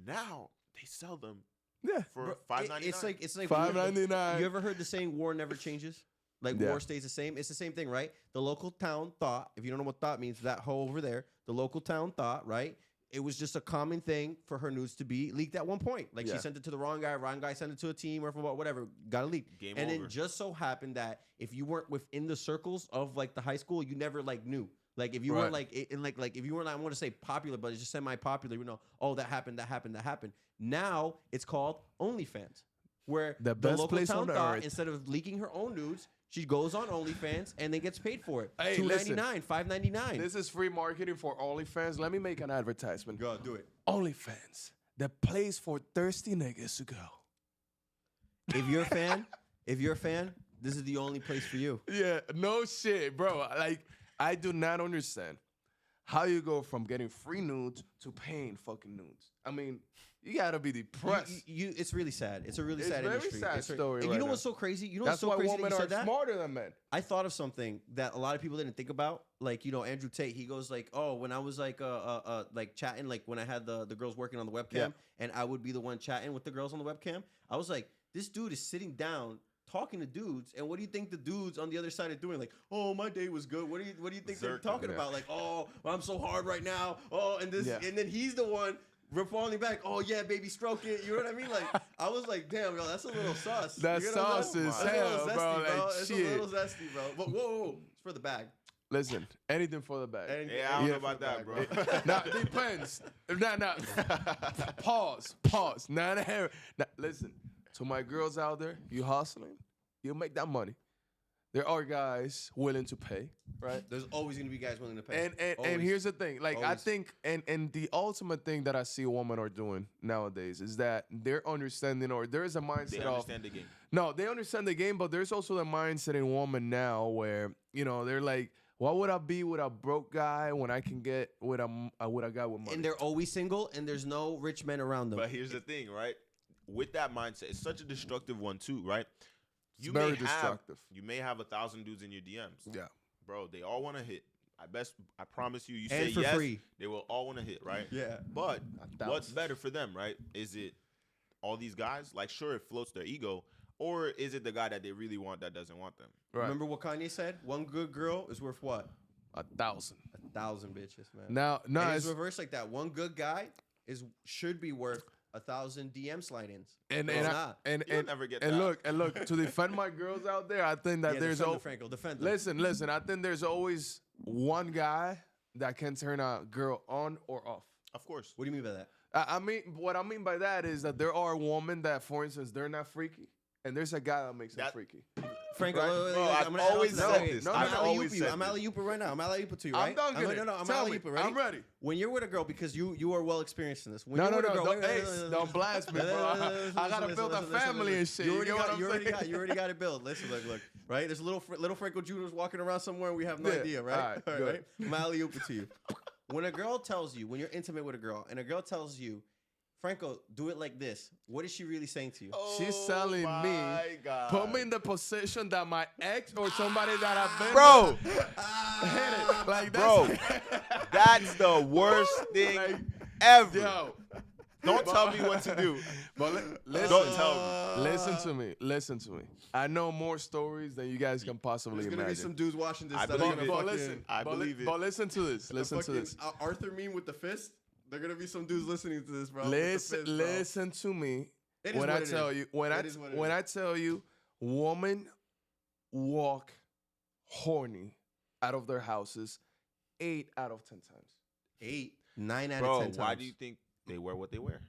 Now they sell them Yeah. for Bro, $5.99. It's like $5.99. You ever heard the saying "war never changes"? Like Yeah. war stays the same. It's the same thing, right? The local town thought. If you don't know what thought means, that hole over there. The local town thought, right? It was just a common thing for her news to be leaked at one point. Like Yeah. she sent it to the wrong guy sent it to a team or whatever, got it leaked. Game and over. it just so happened that if you weren't within the circles of like the high school, you never like knew. Like if you Right. weren't like like if you weren't, I want to say popular, but it's just semi-popular. You know, oh, that happened. Now it's called OnlyFans, where The the best local place town on thought, earth. instead of leaking her own nudes, she goes on OnlyFans and then gets paid for it. Hey, $2.99, $5.99. This is free marketing for OnlyFans. Let me make an advertisement. Go do it. OnlyFans, the place for thirsty niggas to go. If you're a fan, this is the only place for you. Yeah, no shit, bro. Like, I do not understand how you go from getting free nudes to paying fucking nudes. I mean, you gotta be depressed. It's really sad. It's a really It's sad very industry. sad It's story and right you know now. what's so crazy? You know That's what's so why crazy women that you are said that? smarter than men. I thought of something that a lot of people didn't think about. Like, you know, Andrew Tate, he goes like, oh, when I was like chatting, like when I had the girls working on the webcam, Yeah. and I would be the one chatting with the girls on the webcam, I was like, this dude is sitting down talking to dudes, and what do you think the dudes on the other side are doing? Like, oh, my day was good. What do you think they're Zerking, talking yeah. about? Like, oh, I'm so hard right now. Oh, and this, Yeah. and then he's the one responding back. Oh yeah, baby, stroke it. You know what I mean? Like, I was like, damn, yo, that's a little sus. That You know what I'm sauce saying? is That's a little hell, zesty, bro. Like, It's shit. a little zesty, bro. But whoa, it's for the bag. Listen, anything for the bag. Anything- Yeah, I don't anything know for about the that, bag, bro. Nah, depends. Nah. Pause. Nah. Listen, to my girls out there, you hustling, you make that money. There are guys willing to pay, right? There's always gonna be guys willing to pay. And Always. here's the thing, like I Always. think, and the ultimate thing that I see women are doing nowadays is that they're understanding, or there is a mindset They of understand the game. no, they understand the game, but there's also the mindset in women now where they're like, why would I be with a broke guy when I can get with a guy with money? And they're always single, and there's no rich men around them. But here's the thing, right? With that mindset, it's such a destructive one too, right? It's very destructive. You may have 1,000 dudes in your DMs. Yeah. Bro, they all want to hit. I promise you, you And say for yes, free. they will all want to hit, right? Yeah. But 1,000. what's better for them, right? Is it all these guys? Like, sure, it floats their ego. Or is it the guy that they really want that doesn't want them? Right. Remember what Kanye said? One good girl is worth what? 1,000. 1,000 bitches, man. Now, no, And it's, it's reversed like that. One good guy should be worth 1,000 DM slide-ins. and But and it's I, not. and You'll and, never get and that. look to defend my girls out there. I think that Yeah, there's defend al- them, Franco. Defend them. listen. I think there's always one guy that can turn a girl on or off. Of course. What do you mean by that? I mean, what I mean by that is that there are women that, for instance, they're not freaky, and there's a guy that makes them That- freaky. Franco, Right. wait, Bro, I'm I've gonna add on always to that. said Wait, this. I'm I've always alley-ooping you. said I'm this. alley-ooping right now. I'm alley-ooping to you, I'm right? dunking it. I'm Tell me. alley-ooping. Ready? I'm ready. When you're with a girl, because you are well experienced in this. When No, you're no, with a no. girl, Don't, wait, hey, wait, wait, don't blast me, bro. I gotta build a family and shit. You already know got, what you I'm already saying? got, you already got it built. Listen, look, right? There's little Franco Jr.'s walking around somewhere, and we have no Yeah. idea, right? All right, All good. right. I'm alley-ooping to you. When a girl tells you, when you're intimate with a girl, and a girl tells you, Franco, do it like this. What is she really saying to you? She's telling me, my God. put me in the position that my ex or somebody that I've been Bro, with hit it. Like bro, that's that's the worst thing Like, ever. yo. Don't tell me what to do. But listen, Don't tell Listen to me. I know more stories than you guys can possibly There's gonna be imagine. some dudes watching this I that are believe gonna it. But fucking- listen, I believe it. But listen to this. Listen to fucking, this. Arthur meme with the fist. They're gonna be some dudes listening to this, bro. with the Listen, fist, bro. listen to me. It is When what I it tell is. you, when It is what it I is. tell you, women walk horny out of their houses 8 out of 10 times. 8, 9 out of Bro, 10 times. why do you think they wear what they wear?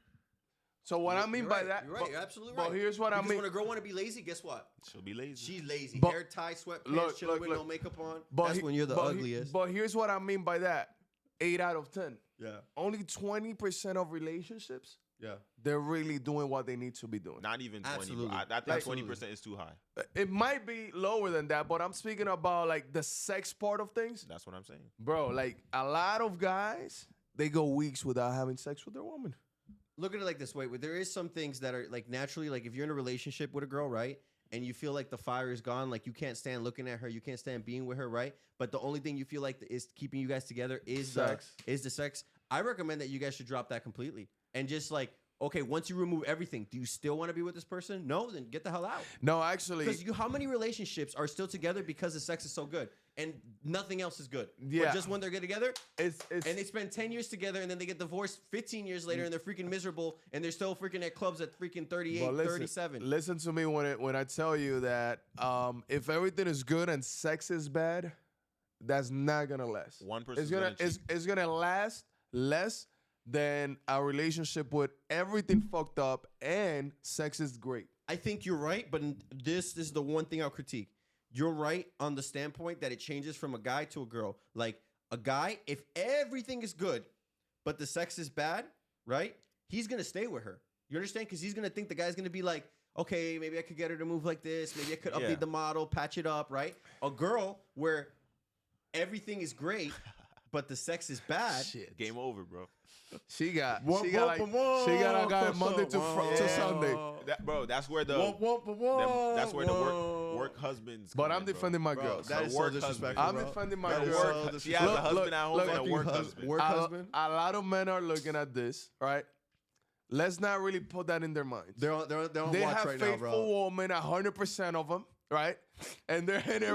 So what I mean You're by right, that, you're right. but- You're absolutely but right. here's what I Because mean. when a girl want to be lazy, guess what? She'll be lazy. She's lazy. But- Hair tie, sweatpants, Look, chilling look, with look. no makeup on. But That's he- when you're the but he- ugliest. But here's what I mean by that: 8 out of 10. Yeah, Only 20% of relationships, yeah. they're really doing what they need to be doing. Not even 20. Absolutely. Bro. I think Absolutely. 20% is too high. It might be lower than that, but I'm speaking about like the sex part of things, That's what I'm saying. bro. Like a lot of guys, they go weeks without having sex with their woman. Look at it like this way. There is some things that are like naturally, like if you're in a relationship with a girl, right? And you feel like the fire is gone, like you can't stand looking at her, you can't stand being with her, right? But the only thing you feel like is keeping you guys together is Sex. the sex. I recommend that you guys should drop that completely and just like, okay, once you remove everything, do you still want to be with this person? No, then get the hell out. No, actually, Because how many relationships are still together because the sex is so good and nothing else is good? Yeah. But just when they're good together, it's and they spend 10 years together and then they get divorced 15 years later and they're freaking miserable and they're still freaking at clubs at freaking 38, but listen, 37. Listen to me when I tell you that if everything is good and sex is bad, that's not gonna last. One It's person's gonna gonna cheat. it's gonna last less than a relationship with everything fucked up and sex is great. I think you're right, but this is the one thing I'll critique. You're right on the standpoint that it changes from a guy to a girl. Like a guy, if everything is good, but the sex is bad, right? He's gonna stay with her. You understand? Because he's gonna think the guy's gonna be like, okay, maybe I could get her to move like this. Maybe I could update Yeah. the model, patch it up, right? A girl where everything is great, but the sex is bad. Shit. Game over, bro. She got Whoa, she got whoa, like whoa, she got a guy whoa, Monday to whoa, to yeah. Sunday. That's where the that's where the work husbands. But come I'm in, bro. defending my Bro, girls. that is so work disrespectful. I'm bro. defending my That is girls. so She has disrespectful. a husband at home and a Fucking work hus- husband. work a, husband. a lot of men are looking at this, right? Let's not really put that in their minds. They're on They watch have right now, faithful bro. women, 100% of them, right? And they're hitting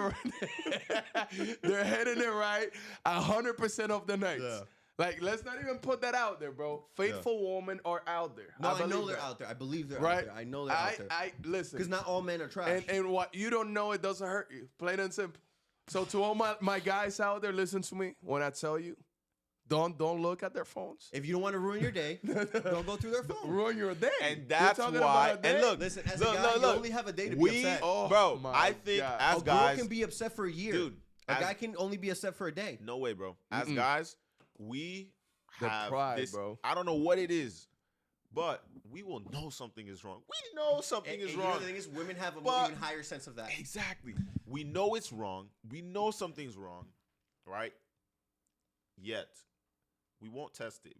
they're hitting it right 100% of the nights. Yeah. Like, let's not even put that out there, bro. Faithful women are out there. No, I know believe they're that. out there. I believe they're Right? out there. I know they're out there. I listen. Because not all men are trash. And what you don't know, it doesn't hurt you. Plain and simple. So to all my guys out there, listen to me when I tell you, don't look at their phones. if you don't want to ruin your day, don't go through their phone. Ruin your day. And You're that's talking why. about a day? And look, Listen, as look, a guy, look, you look. only have a day to be We, upset. Oh, bro, my I think God. as A girl guys, can be upset for a year. dude, A as- guy can only be upset for a day. no way, bro. As guys, we The have pride, this. bro. I don't know what it is, but we will know something is wrong. We know something is You know wrong. the thing is, women have an But- even higher sense of that. Exactly. We know it's wrong. We know something's wrong, right? Yet we won't test it.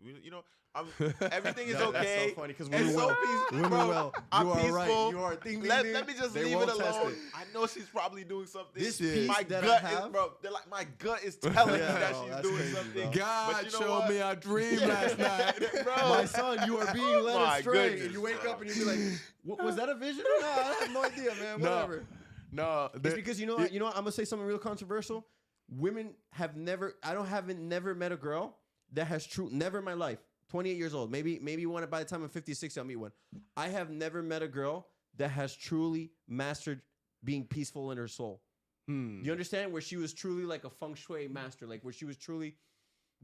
Everything is No, that's okay. so funny because It's women so will. peaceful. Women Bro, will. I'm You are peaceful. right. You are. Ding, ding, Let ding. me just They leave it won't test alone. it. I know she's probably doing something. This Yeah. piece my that gut I is, have, bro. They're like, my gut is telling Yeah, me that bro, she's that's doing crazy, something. bro. God But you know showed what? me a dream last night. Bro. my son, you are being led My astray. goodness, And you wake bro. up and you be like, was that a vision or not? I have no idea, man. No. Whatever. No, It's because you know what? I'm gonna say something real controversial. Women have never. Haven't never met a girl that has never in my life. 28 years old. Maybe one by the time I'm 50, 60, I'll meet one. I have never met a girl that has truly mastered being peaceful in her soul. You understand? Where she was truly like a feng shui master, like where she was truly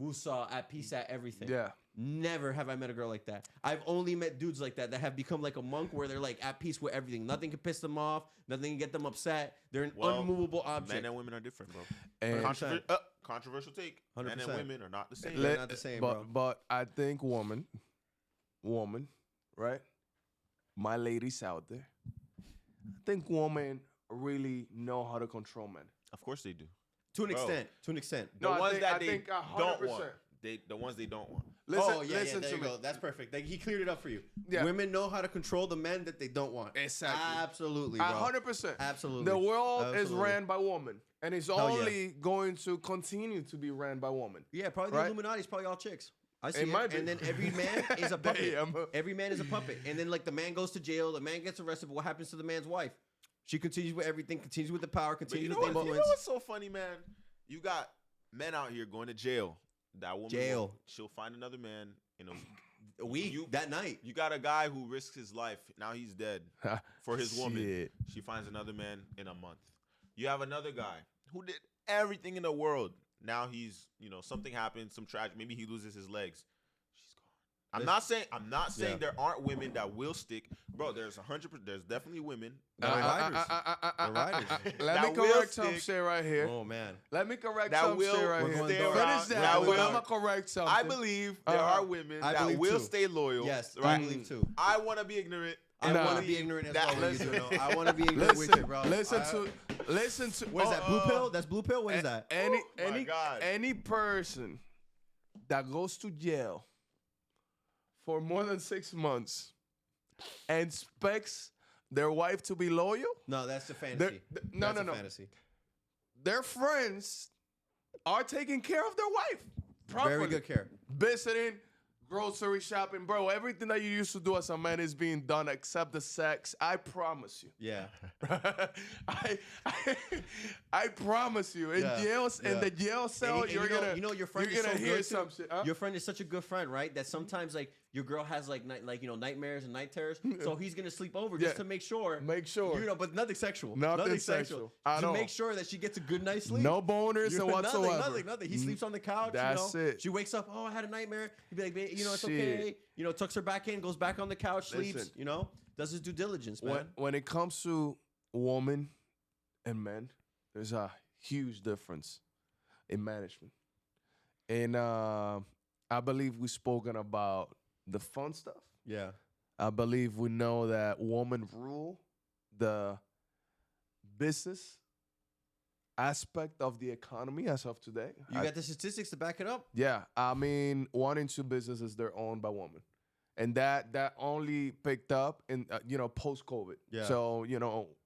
wusa, at peace at everything. Yeah. Never have I met a girl like that. I've only met dudes like that have become like a monk where they're like at peace with everything. Nothing can piss them off. Nothing can get them upset. They're an Well, unmovable object. Men and women are different, bro. And 100%. Controversial take. Men and 100%. women are not the same. They're not the same, bro. but I think woman, right? My ladies out there, I think women really know how to control men. Of course they do. To an Bro. extent. To an extent. The No, I ones think- that I they think don't 100%. want. The ones they don't want. Listen, oh, yeah, listen there to you me. go. That's perfect. Like, he cleared it up for you. Yeah. Women know how to control the men that they don't want. Exactly. Absolutely, bro. 100%. Absolutely. The world is Absolutely. ran by women, and it's yeah. only going to continue to be ran by women. Yeah, probably the Right? Illuminati is probably all chicks. I see It it. might be. And then every man is a puppet. Damn. Every man is a puppet. And then, like, the man goes to jail. The man gets arrested. But what happens to the man's wife? She continues with everything, continues with the power, But continues you know, with the what, you influence. know what's so funny, man? You got men out here going to jail. That woman, Jail. she'll find another man. A week, that night. You got a guy who risks his life. Now he's dead for his woman. Shit. She finds another man in a month. You have another guy who did everything in the world. Now he's, something happens, some tragedy. Maybe he loses his legs. She's gone. I'm not saying Yeah. there aren't women that will stick, bro. There's definitely women. They're riders. They're riders. Let me That will correct some stick. shit right here. Oh, man. Let me correct That some will shit right we're here. going stay down. Finish around. that, That but will. I'm gonna correct something. I believe there Uh-huh. are women I that believe will too. stay loyal. Yes, I right? believe too. I want to be ignorant. I Nah. want to be ignorant as That- well. when you listen. do it. I want to be ignorant with you, bro. Listen to. What is that? Blue pill? That's blue pill? What is that? Any God. any person that goes to jail for more than 6 months and expects their wife to be loyal, No, that's the fantasy. no, That's no. a fantasy. their friends are taking care of their wife properly. Very good care. Visiting, grocery shopping, bro. Everything that you used to do as a man is being done except the sex. I promise you. Yeah. I promise you. In Yeah, jail, in yeah. the jail cell, And you're gonna your friend you're is gonna so hear good some too. shit. Huh? Your friend is such a good friend, right? That sometimes like your girl has like nightmares and night terrors. So he's gonna sleep over just Yeah. to make sure. Make sure. But nothing sexual. Nothing sexual at To all. make sure that she gets a good night's sleep. No boners You know, whatsoever. Nothing. He sleeps on the couch. That's it. She wakes up. Oh, I had a nightmare. He'd be like, babe, it's Shit. okay. Tucks her back in, goes back on the couch, sleeps. Listen. Does his due diligence, man. When it comes to women and men, there's a huge difference in management. And I believe we've spoken about the fun stuff. Yeah. I believe we know that women rule the business aspect of the economy as of today. You got the statistics to back it up? Yeah, I mean, 1 in 2 businesses they're owned by women, and that only picked up in post COVID. Yeah. So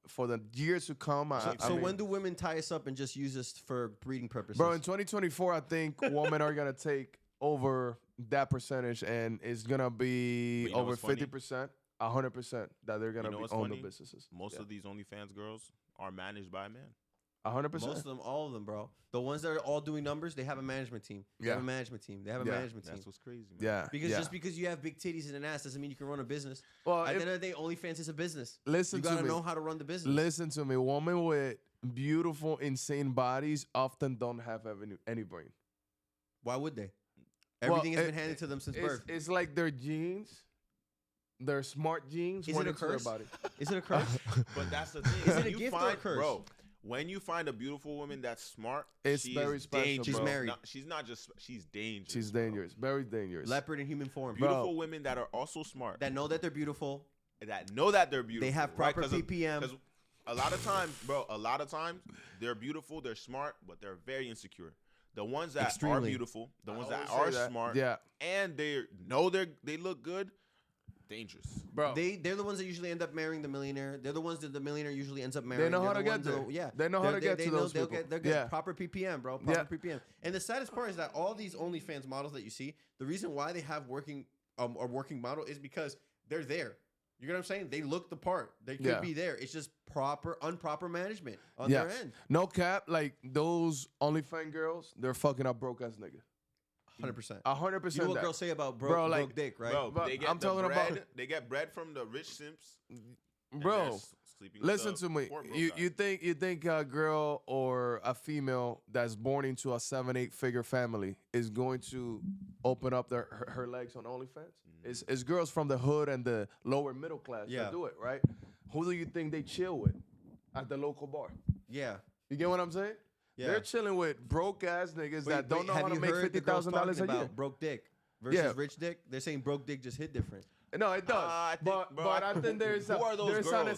for the years to come, So I mean, when do women tie us up and just use us for breeding purposes? bro, in 2024, I think women are gonna take over that percentage, and it's gonna be But you know over what's funny? 50%, 100% that they're gonna You know be what's own the funny? businesses. Most of these OnlyFans girls are managed by men. 100%. Most of them, all of them, bro. The ones that are all doing numbers, they have a management team. They have a Yeah. management team. They have a Yeah. management team. That's what's crazy, man. Yeah, Because yeah. just because you have big titties and an ass doesn't mean you can run a business. Well, At if- the end of the day, OnlyFans is a business. listen You to gotta me. know how to run the business. Listen to me. Women with beautiful, insane bodies often don't have any brain. Why would they? Well, Everything has been handed to them since birth. It's like their genes, their smart genes. Is went it a into their curse? body. Is it a curse? But that's the thing. Is it a You gift or a find, curse? bro? When you find a beautiful woman that's smart, It's she's very special, dangerous. She's bro. married. No, she's not just. She's dangerous. She's bro. dangerous, very dangerous. Leopard in human form. Beautiful women that are also smart, That know that they're beautiful. that know that they're beautiful. They have right? proper PPM. Because a lot of times, bro, they're beautiful, they're smart, but they're very insecure. The ones that are Extremely. beautiful, the ones that always are say that. smart, Yeah. and they know they look good, dangerous. bro. They're the ones that usually end up marrying the millionaire. They're the ones that the millionaire usually ends up marrying. know They're how the to get ones there. Yeah, They know how to get to those they'll people. They'll get Yeah. proper PPM, bro. Yeah. Proper PPM. And the saddest part is that all these OnlyFans models that you see, the reason why they have a working model is because they're there. You know what I'm saying? They look the part. They could Yeah. be there. It's just improper management on Yeah. their end. No cap, like those OnlyFans girls, they're fucking up broke ass nigga. 100%. 100%. You know what that. girls say about Bro, like- broke dick, right? Bro, But they get I'm the talking about- bread. They get bread from the rich simps. and Bro, they're sleeping with listen the to me. poor broke You guy. think a girl or a female that's born into a 7-8 figure family is going to open up her legs on OnlyFans? It's girls from the hood and the lower middle class Yeah. that do it, right? Who do you think they chill with at the local bar? Yeah. You get what I'm saying? Yeah. They're chilling with broke ass niggas that don't know have how to you make heard the girls $50,000 a talking year. about broke dick versus Yeah. rich dick? They're saying broke dick just hit different. No, it does. I think- but bro, but I think there's who are those there's an girls?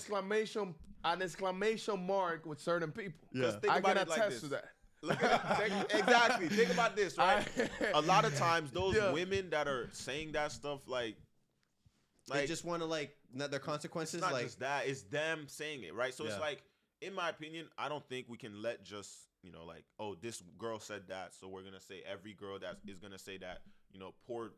exclamation mark with certain people. Yeah. Think I about can it like attest this. to that. Look at exactly. Think about this, right? A lot of times, those Yeah. women that are saying that stuff, like They just want to not their consequences. it's not Like just that; it's them saying it, right? So Yeah. it's like, in my opinion, I don't think we can let just like, oh, this girl said that, so we're gonna say every girl that is gonna say that, poor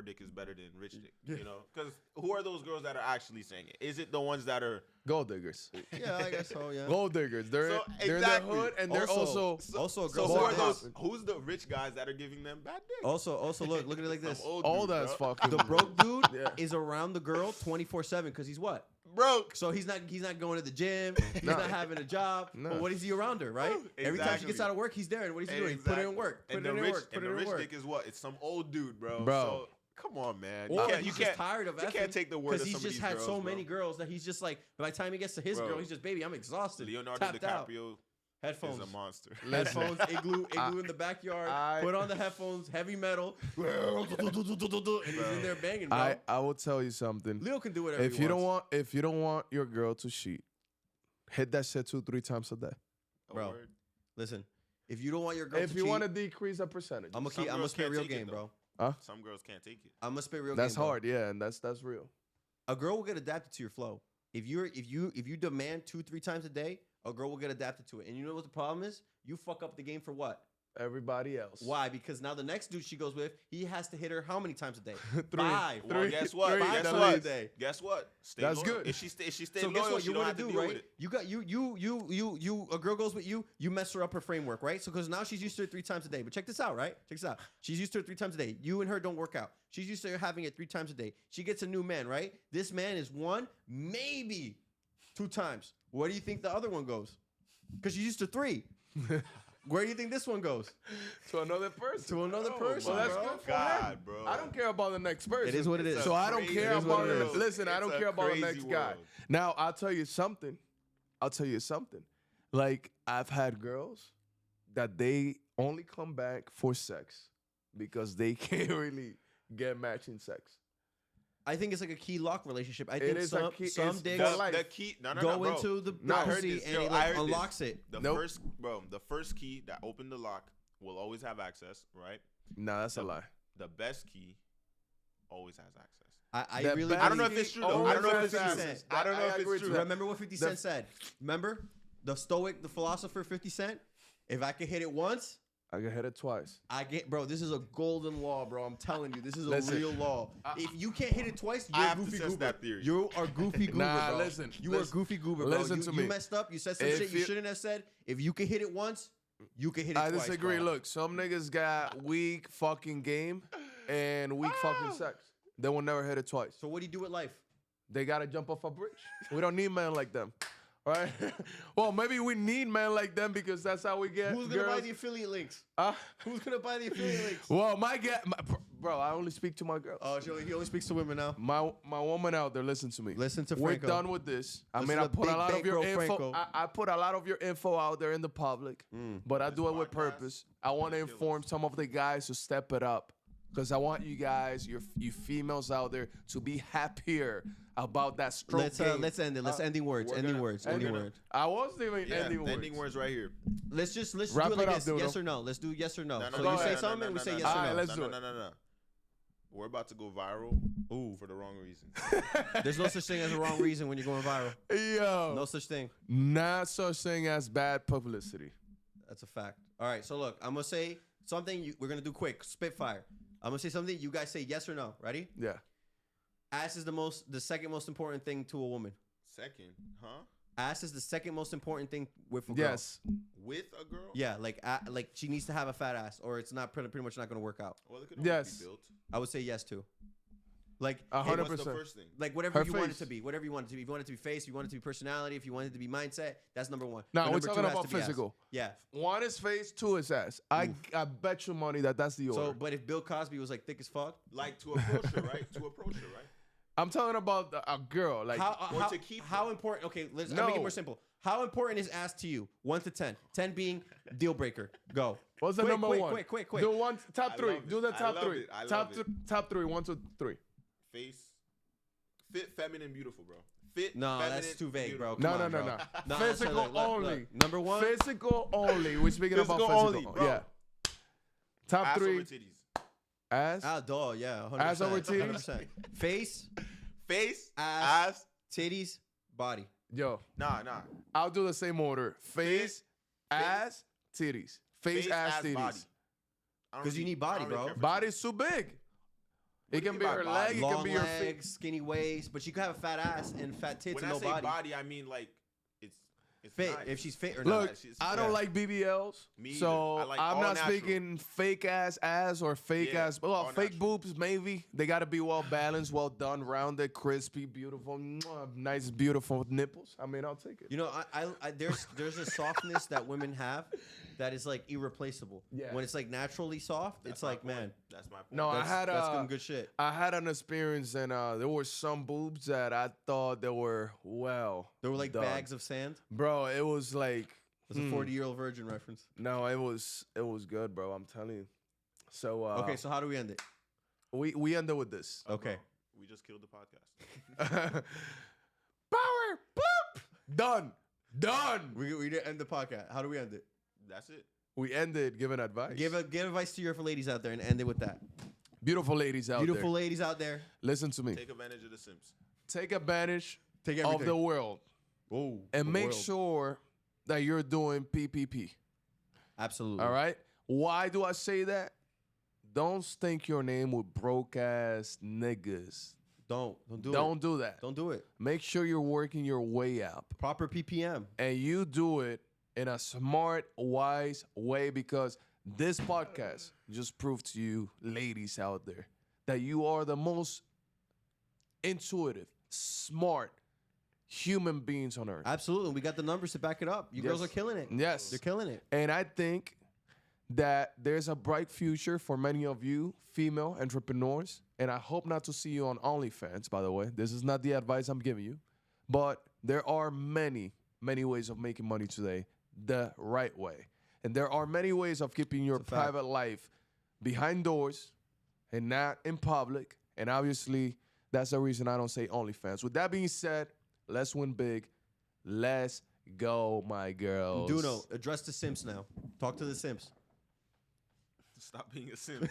dick is better than rich dick, because who are those girls that are actually saying it? Is it the ones that are Gold diggers. yeah, I guess so. Yeah. Gold diggers. They're So, they're exactly. in the hood and they're Also- also Also, So girls who that are have- those? Who's the rich guys that are giving them bad dick? Also, look at it like this. Some old all dude, that's bro. fucking. The broke dude Yeah. is around the girl 24/7 because he's what? broke. So he's not going to the gym. He's No. not having a job. No. But what is he around her, right? Every time she Exactly. gets out of work, he's there. And what is he doing? He's putting in work. And Putting the in rich, work. and Putting the in rich work. dick is what? It's some old dude, bro. Bro. So, come on, man. Or You he's can't, just tired of you can't take the word of because some he's of just these had girls, so bro. many girls that he's just like, by the time he gets to his Bro. girl, he's just, baby, I'm exhausted. Leonardo tapped out. DiCaprio Headphones. is a monster. Headphones, igloo in the backyard. Put on the headphones, heavy metal, and he's in there banging, bro. I will tell you something. Leo can do whatever If he you wants. don't want your girl to cheat, hit that shit 2-3 times a day. Bro. Word. Listen, if you don't want your girl If to you cheat, want to decrease a percentage, I'm Some gonna girls spit can't real take it, game, though. bro. Some girls can't take it. I'm gonna spit real that's game. bro. hard. Yeah, and that's real. A girl will get adapted to your flow. If you demand 2-3 times a day, a girl will get adapted to it. And you know what the problem is? You fuck up the game for what? everybody else. Why? Because now the next dude she goes with, he has to hit her how many times a day? 3. 5. Well, guess what? Three, Guess at what? least. Guess what? Stay That's loyal. good. If she stay So loyal, guess what? she You don't want have to to do, deal with right? it. You got you. A girl goes with you. You mess her up her framework, right? So because now she's used to it 3 times a day. But check this out, right? Check this out. She's used to it 3 times a day. You and her don't work out. She's used to her having it 3 times a day. She gets a new man, right? This man is 1, maybe 2 times. Where do you think the other one goes? Because she's used to 3. Where do you think this one goes? To another person. To another person, Well, that's bro. good for God, him. bro. I don't care about the next person. It is what it is. So I don't crazy care It is what about it the is. listen. I don't It's a care about the crazy next guy. world. Now I'll tell you something. Like I've had girls that they only come back for sex because they can't really get matching sex. I think it's like a key lock relationship. I It think is a some key- some it's dicks for life. The key, no, go bro. into the No, I heard pussy this. and Yo, it I like heard this. unlocks it. The Nope. first key that opened the lock will always have access, right? Nah, that's a lie. The best key always has access. I The really best I don't know if believe- it's true though. I don't know if it's Always true. has I don't know if agree it's to true. that. Remember what 50 Cent said? Remember? The stoic, the philosopher 50 Cent? If I could hit it once, I can hit it twice. bro, this is a golden law, bro. I'm telling you, this is a Listen, real law. If you can't hit it twice, I you're a have to goofy test goober. that theory. You are goofy goober, Nah, bro. listen, You listen, are goofy goober, bro. listen to You me. messed up. You said some If shit you you- shouldn't have said. If you can hit it once, you can hit it I twice. disagree. bro. Look, some niggas got weak fucking game and weak fucking sex. They will never hit it twice. So what do you do with life? They gotta jump off a bridge. We don't need men like them. All right? Well, maybe we need men like them because that's how we get Who's gonna buy girls. the affiliate links? Uh, Who's gonna buy the affiliate links? well, bro, I only speak to my girls. Oh, he only speaks to women now. My woman out there, listen to me. Listen to We're Franco. done with this. I Listen mean, to I put a Big lot of your Bankroll info. Franco. I put a lot of your info out there in the public, but I do it with podcast purpose. I want to is inform some of the guys to step it up because I want you guys, you females out there, to be happier about that stroke game. Let's end it. Let's ending words. we're Ending gonna- words. we're Ending gonna- words. I was doing Yeah, ending words. right here. Let's Wrap do it like it up, this. dude. Yes or no. Let's do yes or no. No, no, So no, you no, say no, something, no, we no, say no, yes no, or Alright, no. let's do no, it. no, no, no. We're about to go viral for the wrong reason. There's no such thing as a wrong reason when you're going viral. Yo, No such thing. not such thing as bad publicity. That's a fact. All right. So look, I'm gonna say something. We're gonna do quick. Spitfire. I'm gonna say something. You guys say yes or no. Ready? Yeah. Ass is the second most important thing to a woman. Second, huh? Ass is the second most important thing with a girl. Yes. With a girl? Yeah, like she needs to have a fat ass, or it's not pretty much not gonna work out. Well, it could always Yes. be built. I would say yes to. Like, A Hey, hundred what's the percent. first thing? like whatever Her you want it face. to be, whatever you want it to be. If you want it to be face, if you want it to be personality, if you want it to be mindset, that's number one. No, But we're number talking two has about to be ass. physical. Yeah. One is face, two is ass. I bet you money that's the order. So, but if Bill Cosby was like thick as fuck, Like to approach her, right? To approach her, right? I'm talking about a girl. Like or to keep how her. important? Okay, let's make it No. more simple. How important is ass to you? 1 to 10. 10 being deal breaker. Go. what's the Quick, number quick, one? quick. Do one top I three. love Do it. the I top love three. it. I Top love it. top three. 1, 2, 3. Face, fit, feminine, beautiful, bro. Fit, No, feminine, that's too vague, bro. beautiful. Come No, on, no, bro. no, no. No, Physical look, only. Number one. Physical only. We're speaking about Physical physical. only, bro. Yeah. Top Ass three. over titties. Ass. Ah, dog. Yeah. 100%, Ass over titties? 100%. Face, Face, Ass. ass. titties, body. Yo, Nah. I'll do the same order. Face, ass, titties. Face, ass, titties. body. I don't 'Cause you really- need body, I don't really bro. care for Body's too big. What It do you can mean be by her body? leg. It can Long be her legs, feet. skinny waist, but you could have a fat ass and fat tits When and I no say body. body, I mean like it's Fit, nice. if she's fit or Look, not. she's- I don't yeah. like BBLs, Me so either. I like I'm all not natural. speaking fake ass or fake Yeah, ass. Well, all fake natural. boobs maybe. They gotta be well balanced, well done, rounded, crispy, beautiful, nice, beautiful nipples. I mean, I'll take it. You know, there's a softness that women have that is like irreplaceable. Yeah. When it's like naturally soft, That's it's my like, point. man, That's my point. No, that's, I had that's some good shit. I had an experience, and there were some boobs that I thought they were They were like done. bags of sand. Bro, it was like It's a 40-year-old virgin reference. no, it was good, bro. I'm telling you. So Okay, so how do we end it? we ended with this. Okay. We just killed the podcast. Power, bloop, done. We didn't end the podcast. How do we end it? That's it. We ended giving advice. Give advice to your ladies out there and end it with that. Beautiful ladies out Beautiful there. ladies out there. Listen to me. Take advantage of the Sims. Take advantage Take of everything. the world Whoa, and the make world. sure that you're doing PPP. Absolutely. All right? Why do I say that? Don't stink your name with broke ass niggas. Don't do it. Don't do that. Don't do it. Make sure you're working your way up. Proper PPM. And you do it in a smart, wise way, because this podcast just proved to you, ladies out there, that you are the most intuitive, smart human beings on earth. Absolutely. We got the numbers to back it up. You girls Yes. are killing it. Yes. They're killing it. And I think that there's a bright future for many of you female entrepreneurs. And I hope not to see you on OnlyFans, by the way. This is not the advice I'm giving you. But there are many, many ways of making money today the right way. And there are many ways of keeping your It's a fact. private life behind doors and not in public. And obviously, that's the reason I don't say OnlyFans. With that being said, let's win big. Let's go, my girls. Duno, address the Simps now. Talk to the Simps. Stop being a simp.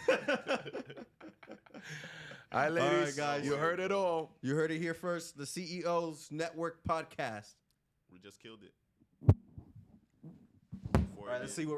All right, ladies. All right, guys. You heard it all. You heard it here first. The CEO's Network Podcast. We just killed it. All right, let's see what